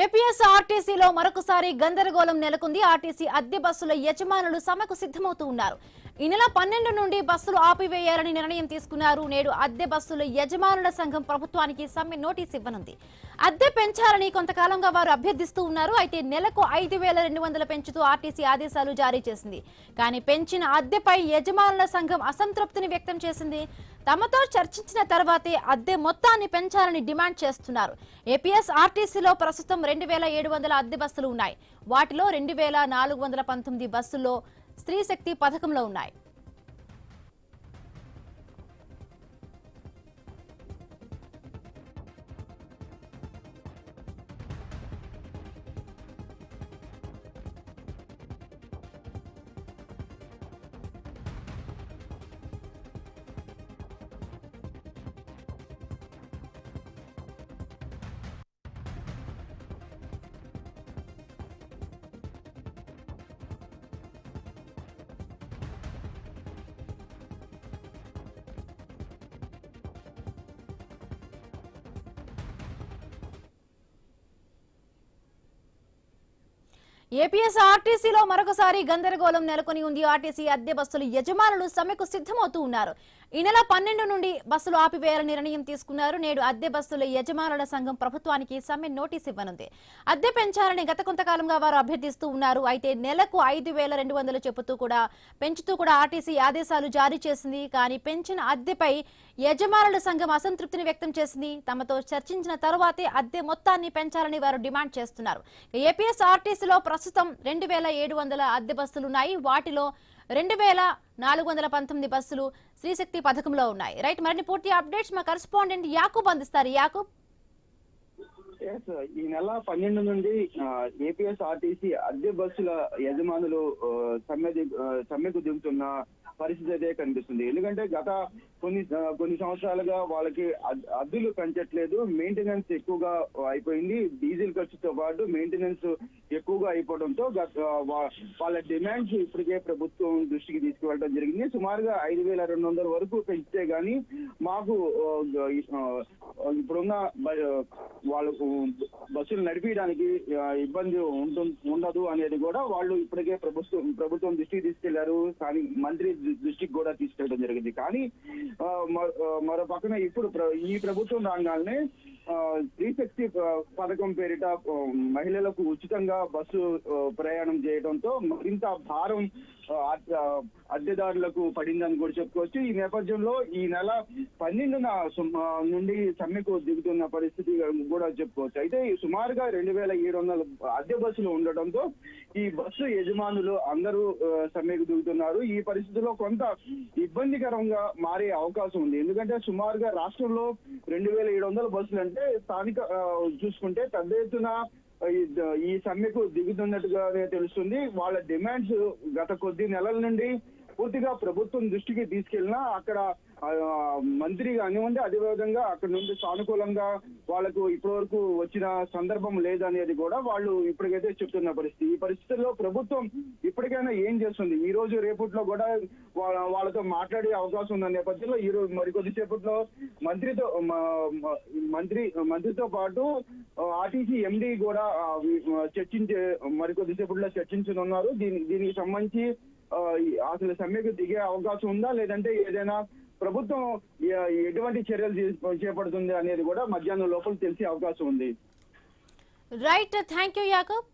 APS ఆర్టీసీలో మరొకసారి గందరగోళం నెలకొంది. ఆర్టీసీ అద్దె బస్సుల యజమానులు సమ్మెకు సిద్ధమవుతూ ఉన్నారు. ఈ నెల 12 నుండి బస్సులు ఆపివేయాలని నిర్ణయం తీసుకున్నారు. నేడు అద్దె బస్సుల యజమానుల సంఘం ప్రభుత్వానికి సమ్మె నోటీస్ ఇవ్వనుంది. అద్దె పెంచాలని కొంతకాలంగా వారు అభ్యర్థిస్తూ ఉన్నారు. అయితే నెలకు 5,200 పెంచుతూ ఆర్టీసీ ఆదేశాలు జారీ చేసింది. కానీ పెంచిన అద్దెపై యజమానుల సంఘం అసంతృప్తిని వ్యక్తం చేసింది. తమతో చర్చించిన తర్వాతే అద్దె మొత్తాన్ని పెంచాలని డిమాండ్ చేస్తున్నారు. ఏపీఎస్ ఆర్టీసీలో ప్రస్తుతం 2,700 అద్దె బస్సులు ఉన్నాయి. వాటిలో 2,419 బస్సుల్లో స్త్రీ శక్తి పథకంలో ఉన్నాయి. ఏపీఎస్ ఆర్టీసీలో మరొకసారి గందరగోళం నెలకొని ఉంది. ఆర్టీసీ అద్దె బస్సుల యజమానులు సమ్మెకు సిద్ధమవుతూ ఉన్నారు. ఈ నెల 12 నుండి బస్సులు ఆపివేయాలని నిర్ణయం తీసుకున్నారు. నేడు అద్దె బస్సుల యజమానుల సంఘం ప్రభుత్వానికి సమ్మె నోటీస్ ఇవ్వనుంది. అద్దె పెంచాలని గత కొంతకాలంగా వారు అభ్యర్థిస్తూ ఉన్నారు. అయితే నెలకు 5,200 పెంచుతూ కూడా ఆర్టీసీ ఆదేశాలు జారీ చేసింది. కానీ పెంచిన అద్దెపై యజమానుల సంఘం అసంతృప్తిని వ్యక్తం చేసింది. తమతో చర్చించిన తర్వాతే అద్దె మొత్తాన్ని పెంచాలని వారు డిమాండ్ చేస్తున్నారు. ఏపీఎస్ ఆర్టీసీలో ప్రస్తుతం 2,700 అద్దె బస్సులున్నాయి. వాటిలో 2,419 బస్సులు శ్రీశక్తి పథకంలో ఉన్నాయి. రైట్, మరిన్ని పూర్తి అప్డేట్స్ మా కరెస్పాండెంట్ యాకూబ్ అందిస్తారు. యాకూబ్, ఈ నెల 12 నుండి ఏపీఎస్ ఆర్టీసీ అద్దె బస్సుల యజమానులు సమ్మెకు దిగుతున్న పరిస్థితి అయితే కనిపిస్తుంది. ఎందుకంటే గత కొన్ని సంవత్సరాలుగా వాళ్ళకి అద్దెలు పెంచట్లేదు. మెయింటెనెన్స్ ఎక్కువగా అయిపోయింది. డీజిల్ ఖర్చుతో పాటు మెయింటెనెన్స్ ఎక్కువగా అయిపోవడంతో వాళ్ళ డిమాండ్స్ ఇప్పటికే ప్రభుత్వం దృష్టికి తీసుకువెళ్ళడం జరిగింది. సుమారుగా 5,200 వరకు పెంచితే గానీ మాకు ఇప్పుడున్న వాళ్ళకు బస్సులు నడిపించడానికి ఇబ్బంది ఉండదు అనేది కూడా వాళ్ళు ఇప్పటికే ప్రభుత్వం దృష్టికి తీసుకెళ్లారు. కానీ మంత్రి దృష్టికి కూడా తీసుకెళ్ళడం జరిగింది. కానీ మరో పక్కన ఇప్పుడు ఈ ప్రభుత్వం రాగానే స్త్రీశక్తి పథకం పేరిట మహిళలకు ఉచితంగా బస్సు ప్రయాణం చేయడంతో మరింత భారం అద్దెదారులకు పడిందని కూడా చెప్పుకోవచ్చు. ఈ నేపథ్యంలో ఈ నెల 12 నుండి సమ్మెకు దిగుతున్న పరిస్థితి కూడా చెప్పుకోవచ్చు. అయితే సుమారుగా 2,700 అద్దె బస్సులు ఉండటంతో ఈ బస్సు యజమానులు అందరూ సమ్మెకు దిగుతున్నారు. ఈ పరిస్థితిలో కొంత ఇబ్బందికరంగా మారే అవకాశం ఉంది. ఎందుకంటే సుమారుగా రాష్ట్రంలో 2,700 బస్సులు అంటే స్థానిక చూసుకుంటే పెద్ద ఎత్తున ఈ సమ్మెకు దిగుతున్నట్టుగానే తెలుస్తుంది. వాళ్ళ డిమాండ్స్ గత కొద్ది నెలల నుండి పూర్తిగా ప్రభుత్వం దృష్టికి తీసుకెళ్లినా అక్కడ మంత్రి కానివ్వండి, అదేవిధంగా అక్కడ నుండి సానుకూలంగా వాళ్ళకు ఇప్పటి వరకు వచ్చిన సందర్భం లేదనేది కూడా వాళ్ళు ఇప్పటికైతే చెప్తున్న పరిస్థితి. ఈ పరిస్థితుల్లో ప్రభుత్వం ఇప్పటికైనా ఏం చేస్తుంది? ఈ రోజు రేపట్లో కూడా వాళ్ళతో మాట్లాడే అవకాశం ఉన్న నేపథ్యంలో ఈ రోజు మరికొద్దిసేపట్లో మంత్రితో పాటు ఆర్టీసీ ఎండీ కూడా మరికొద్దిసేపట్లో చర్చించనున్నారు. దీనికి సంబంధించి అసలు సమ్మెకు దిగే అవకాశం ఉందా, లేదంటే ఏదైనా ప్రభుత్వం ఎటువంటి చర్యలు చేపడుతుంది అనేది కూడా మధ్యాహ్నం లోపల తెలిసే అవకాశం ఉంది. Right, thank you Yakub.